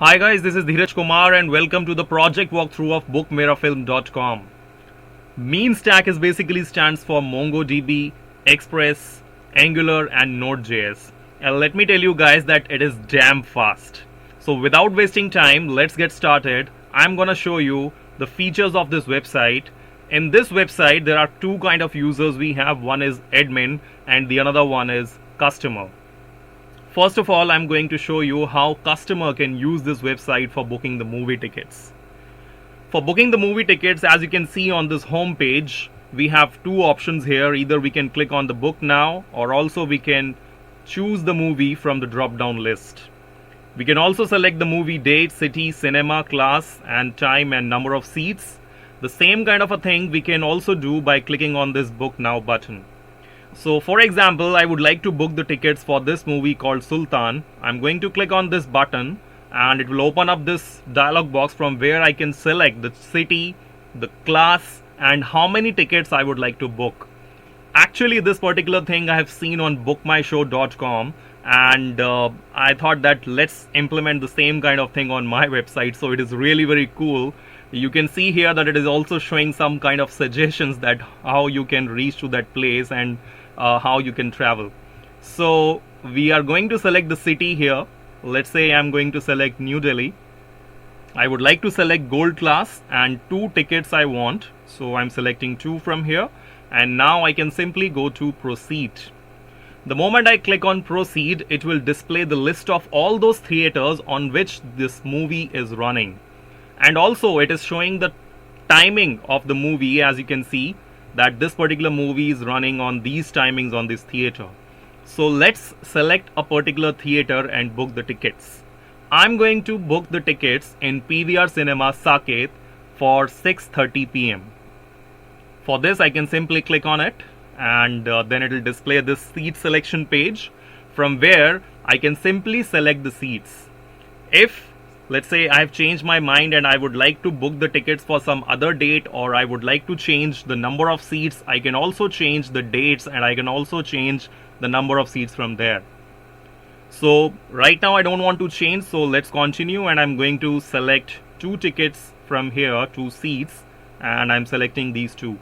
Hi guys, this is Dheeraj Kumar and welcome to the project walkthrough of bookmerafilm.com. Mean stack is basically stands for MongoDB, Express, Angular and Node.js. And let me tell you guys that it is damn fast. So without wasting time, let's get started. I'm gonna show you the features of this website. In this website, there are two kind of users we have. One is admin and the another one is customer. First of all, I'm going to show you how customer can use this website for booking the movie tickets. For booking the movie tickets, as you can see on this home page, we have two options here. Either we can click on the book now, or also we can choose the movie from the drop down list. We can also select the movie date, city, cinema, class and time and number of seats. The same kind of a thing we can also do by clicking on this book now button. So for example, I would like to book the tickets for this movie called Sultan. I'm going to click on this button and it will open up this dialog box from where I can select the city, the class and how many tickets I would like to book. Actually, this particular thing I have seen on bookmyshow.com and I thought that let's implement the same kind of thing on my website. So it is really very cool. You can see here that it is also showing some kind of suggestions that how you can reach to that place and how you can travel. So we are going to select the city here. Let's say I'm going to select New Delhi. I would like to select gold class and 2 tickets I want. So I'm selecting 2 from here and now I can simply go to proceed. The moment I click on proceed, it will display the list of all those theaters on which this movie is running. And also it is showing the timing of the movie. As you can see that this particular movie is running on these timings on this theater. So let's select a particular theater and book the tickets. I'm going to book the tickets in PVR Cinema Saket for 6:30 p.m. For this I can simply click on it and then it will display this seat selection page from where I can simply select the seats. If let's say I have changed my mind and I would like to book the tickets for some other date, or I would like to change the number of seats, I can also change the dates and I can also change the number of seats from there. So right now I don't want to change, so let's continue and I'm going to select 2 tickets from here, 2 seats, and I'm selecting these 2.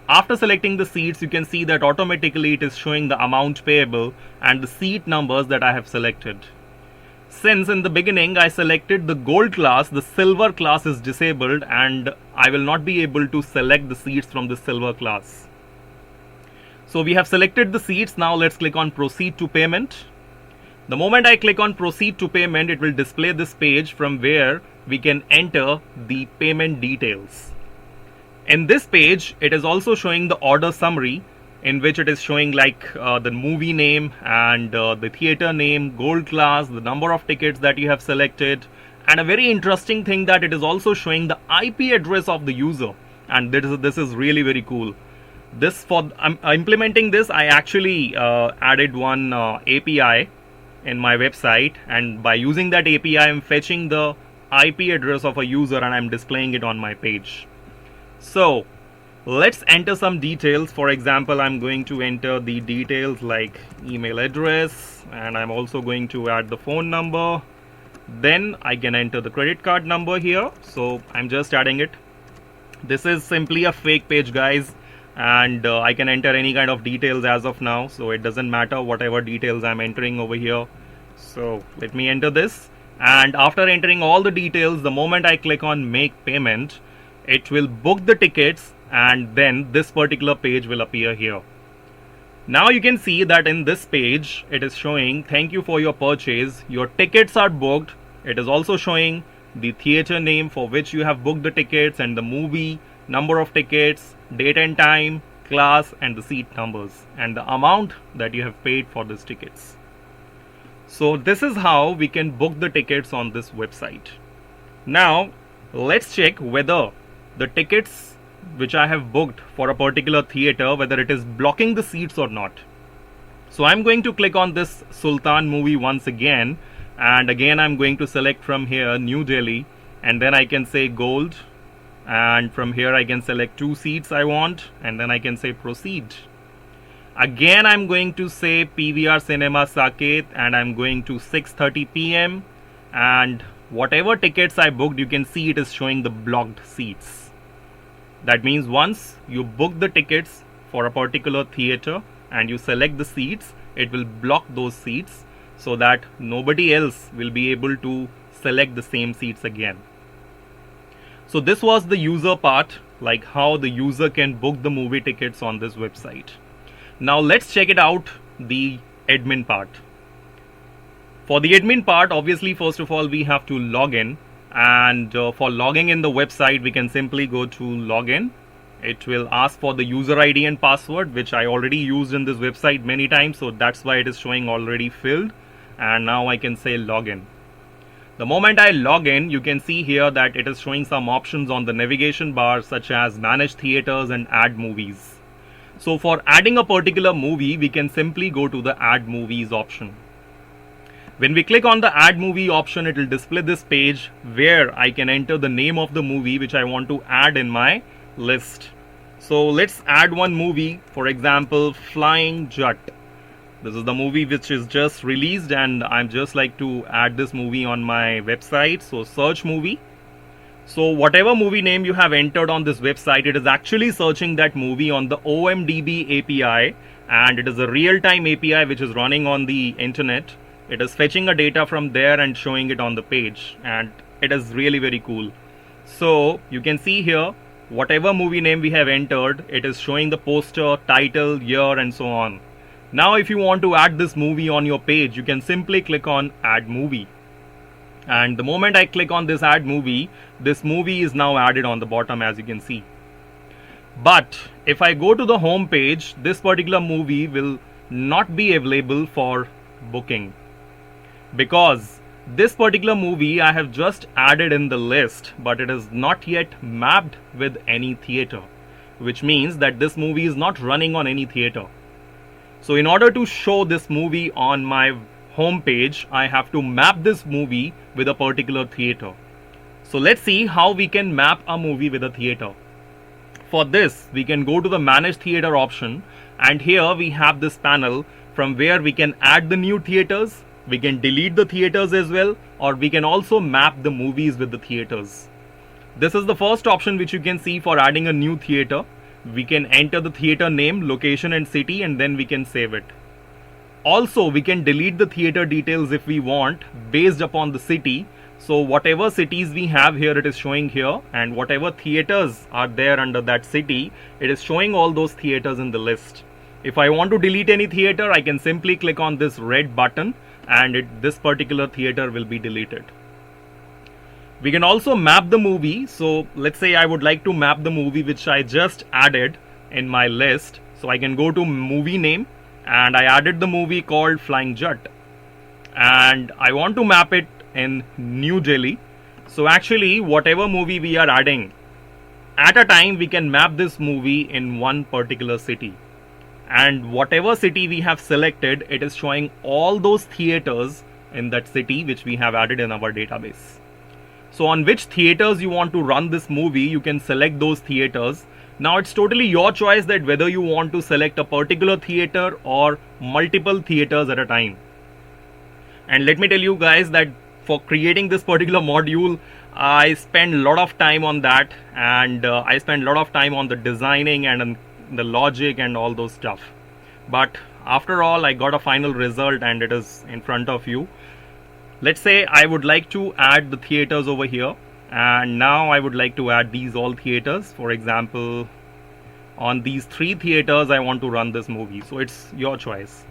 After selecting the seats, you can see that automatically it is showing the amount payable and the seat numbers that I have selected. Since in the beginning I selected the gold class, the silver class is disabled and I will not be able to select the seats from the silver class. So we have selected the seats. Now let's click on proceed to payment. The moment I click on proceed to payment, it will display this page from where we can enter the payment details. In this page, it is also showing the order summary, in which it is showing like the movie name and the theater name, gold class, the number of tickets that you have selected, and a very interesting thing that it is also showing the IP address of the user, and this is really very cool. This for implementing this, I actually added one API in my website, and by using that API I'm fetching the IP address of a user and I'm displaying it on my page. So let's enter some details. For example, I'm going to enter the details like email address and I'm also going to add the phone number. Then I can enter the credit card number here. So I'm just adding it. This is simply a fake page, guys, and I can enter any kind of details as of now. So it doesn't matter whatever details I'm entering over here. So let me enter this. And after entering all the details, the moment I click on make payment, it will book the tickets and then this particular page will appear here. Now you can see that in this page it is showing thank you for your purchase, your tickets are booked. It is also showing the theater name for which you have booked the tickets and the movie, number of tickets, date and time, class and the seat numbers and the amount that you have paid for these tickets. So this is how we can book the tickets on this website. Now let's check whether the tickets which I have booked for a particular theater, whether it is blocking the seats or not. So I'm going to click on this Sultan movie once again, and again I'm going to select from here New Delhi, and then I can say gold, and from here I can select 2 seats I want, and then I can say proceed. Again I'm going to say PVR Cinema Saket and I'm going to 6:30 p.m. and whatever tickets I booked, you can see it is showing the blocked seats. That means once you book the tickets for a particular theater and you select the seats, it will block those seats so that nobody else will be able to select the same seats again. So this was the user part, like how the user can book the movie tickets on this website. Now let's check it out, the admin part. For the admin part, obviously, first of all, we have to log in, and for logging in the website, we can simply go to login. It will ask for the user ID and password, which I already used in this website many times, so that's why it is showing already filled. And now I can say login. The moment I log in, you can see here that it is showing some options on the navigation bar, such as manage theaters and add movies. So for adding a particular movie, we can simply go to the add movies option. When we click on the add movie option, it will display this page where I can enter the name of the movie which I want to add in my list. So let's add one movie, for example, Flying Jut. This is the movie which is just released, and I'm just like to add this movie on my website. So search movie. So whatever movie name you have entered on this website, it is actually searching that movie on the OMDB API, and it is a real-time API which is running on the internet. It is fetching a data from there and showing it on the page, and it is really very cool. So you can see here, whatever movie name we have entered, it is showing the poster, title, year, and so on. Now if you want to add this movie on your page, you can simply click on add movie. And the moment I click on this add movie, this movie is now added on the bottom, as you can see. But if I go to the home page, this particular movie will not be available for booking, because this particular movie I have just added in the list, but it is not yet mapped with any theater, which means that this movie is not running on any theater. So in order to show this movie on my home page, I have to map this movie with a particular theater. So let's see how we can map a movie with a theater. For this, we can go to the manage theater option, and here we have this panel from where we can add the new theaters. We can delete the theaters as well, or we can also map the movies with the theaters. This is the first option which you can see for adding a new theater. We can enter the theater name, location and city, and then we can save it. Also, we can delete the theater details if we want based upon the city. So whatever cities we have here, it is showing here, and whatever theaters are there under that city, it is showing all those theaters in the list. If I want to delete any theater, I can simply click on this red button, and this particular theater will be deleted. We can also map the movie. So let's say I would like to map the movie which I just added in my list. So I can go to movie name, and I added the movie called Flying Jut, and I want to map it in New Delhi. So actually, whatever movie we are adding, at a time we can map this movie in one particular city. And whatever city we have selected, it is showing all those theaters in that city which we have added in our database. So on which theaters you want to run this movie, you can select those theaters. Now it's totally your choice that whether you want to select a particular theater or multiple theaters at a time. And let me tell you guys that for creating this particular module, I spent a lot of time on that, and I spent a lot of time on the designing and the logic and all those stuff. But after all, I got a final result, and it is in front of you. Let's say I would like to add the theaters over here, and now I would like to add these all theaters. For example, on these 3 theaters I want to run this movie, so it's your choice.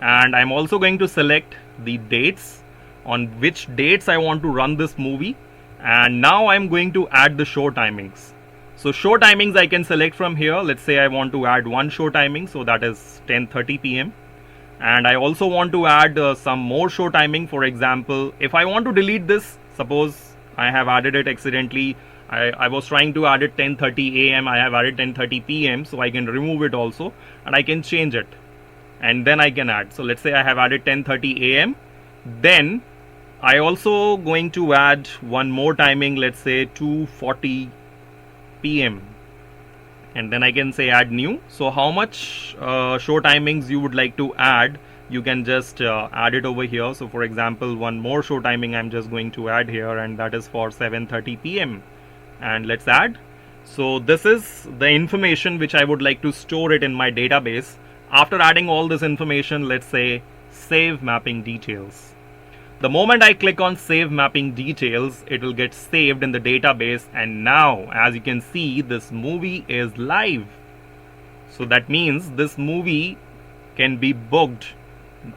And I'm also going to select the dates, on which dates I want to run this movie. And now I'm going to add the show timings. So show timings I can select from here. Let's say I want to add one show timing, so that is 10:30 p.m. And I also want to add some more show timing. For example, if I want to delete this, suppose I have added it accidentally, I was trying to add it 10:30 a.m. I have added 10:30 p.m. So I can remove it also, and I can change it, and then I can add. So let's say I have added 10:30 a.m. Then I also going to add one more timing, let's say 2:40 p.m. and then I can say add new. So how much show timings you would like to add, you can just add it over here. So for example, one more show timing I'm just going to add here, and that is for 7:30 p.m. and let's add. So this is the information which I would like to store it in my database. After adding all this information, let's say save mapping details. The moment I click on save mapping details, it will get saved in the database, and now as you can see, this movie is live. So that means this movie can be booked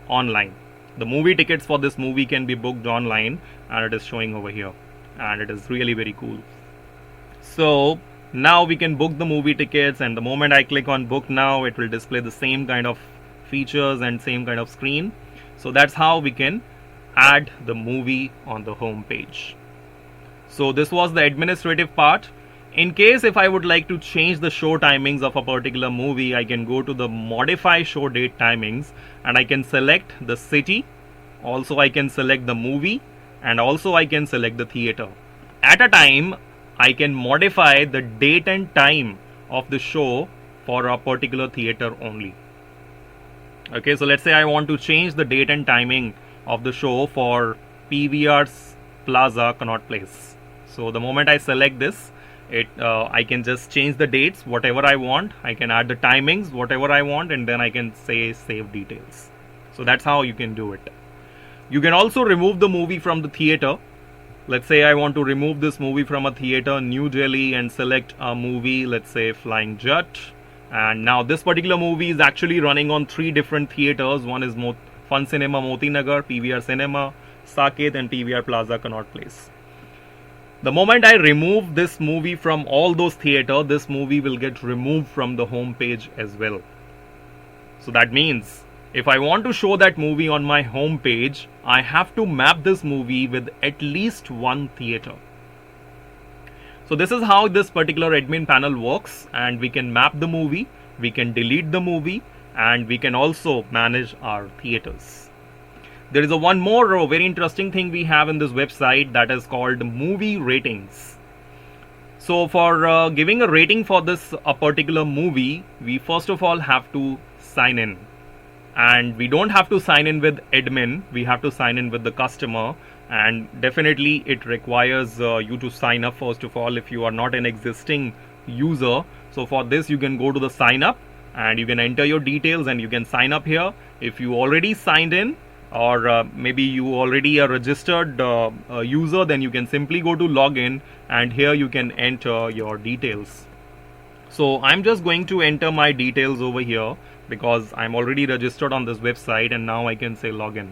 online. The movie tickets for this movie can be booked online, and it is showing over here, and it is really very cool. So now we can book the movie tickets, and the moment I click on book now, it will display the same kind of features and same kind of screen. So that's how we can add the movie on the home page. So this was the administrative part. In case if I would like to change the show timings of a particular movie, I can go to the modify show date timings, and I can select the city. Also I can select the movie, and also I can select the theater. At a time, I can modify the date and time of the show for a particular theater only. Okay, so let's say I want to change the date and timing of the show for PVR's Plaza Connaught Place. So the moment I select this, I can just change the dates whatever I want. I can add the timings whatever I want, and then I can say save details. So that's how you can do it. You can also remove the movie from the theater. Let's say I want to remove this movie from a theater, New Delhi, and select a movie, let's say Flying Jet. And now this particular movie is actually running on 3 different theaters. One is Fun Cinema Moti Nagar, PVR Cinema, Saket, and PVR Plaza Connaught Place. The moment I remove this movie from all those theaters, this movie will get removed from the home page as well. So that means if I want to show that movie on my home page, I have to map this movie with at least one theater. So this is how this particular admin panel works, and we can map the movie, we can delete the movie, and we can also manage our theaters. There is one more very interesting thing we have in this website, that is called movie ratings. So for giving a rating for this particular movie, we first of all have to sign in. And we don't have to sign in with admin, we have to sign in with the customer, and definitely it requires you to sign up first of all if you are not an existing user. So for this you can go to the sign up, and you can enter your details and you can sign up here. If you already signed in, or maybe you already a registered user, then you can simply go to login, and here you can enter your details. So I'm just going to enter my details over here because I'm already registered on this website, and now I can say login.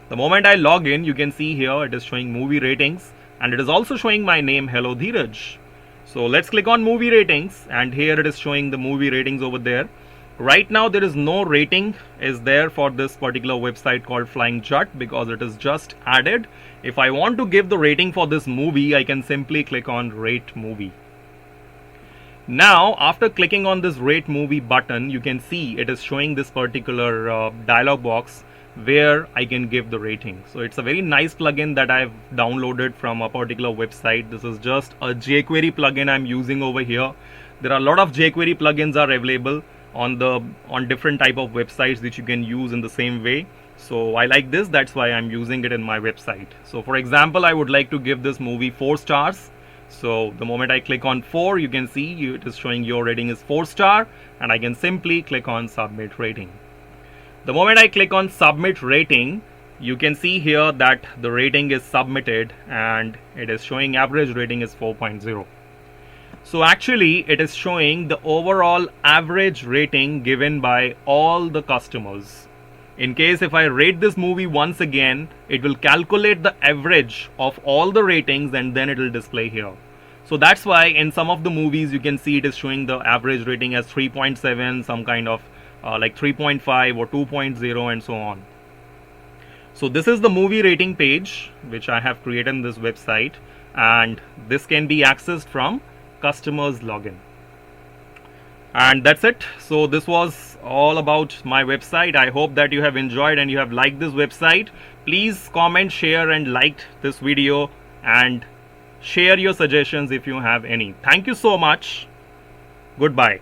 The moment I log in, you can see here it is showing movie ratings, and it is also showing my name, Hello Dheeraj. So let's click on movie ratings, and here it is showing the movie ratings over there. Right now there is no rating is there for this particular website called Flying Jet because it is just added. If I want to give the rating for this movie, I can simply click on rate movie. Now after clicking on this rate movie button, you can see it is showing this particular dialog box where I can give the rating. So it's a very nice plugin that I've downloaded from a particular website. This is just a jQuery plugin I'm using over here. There are a lot of jQuery plugins are available on different type of websites which you can use in the same way. So I like this, that's why I'm using it in my website. So for example, I would like to give this movie 4 stars. So the moment I click on 4, you can see it is showing your rating is 4 star, and I can simply click on submit rating. The moment I click on submit rating, you can see here that the rating is submitted, and it is showing average rating is 4.0. So actually it is showing the overall average rating given by all the customers. In case if I rate this movie once again, it will calculate the average of all the ratings, and then it will display here. So that's why in some of the movies you can see it is showing the average rating as 3.7, some kind of like 3.5 or 2.0 and so on. So this is the movie rating page which I have created in this website, and this can be accessed from customers login. And that's it. So this was all about my website. I hope that you have enjoyed and you have liked this website. Please comment, share and like this video, and share your suggestions if you have any. Thank you so much. Goodbye.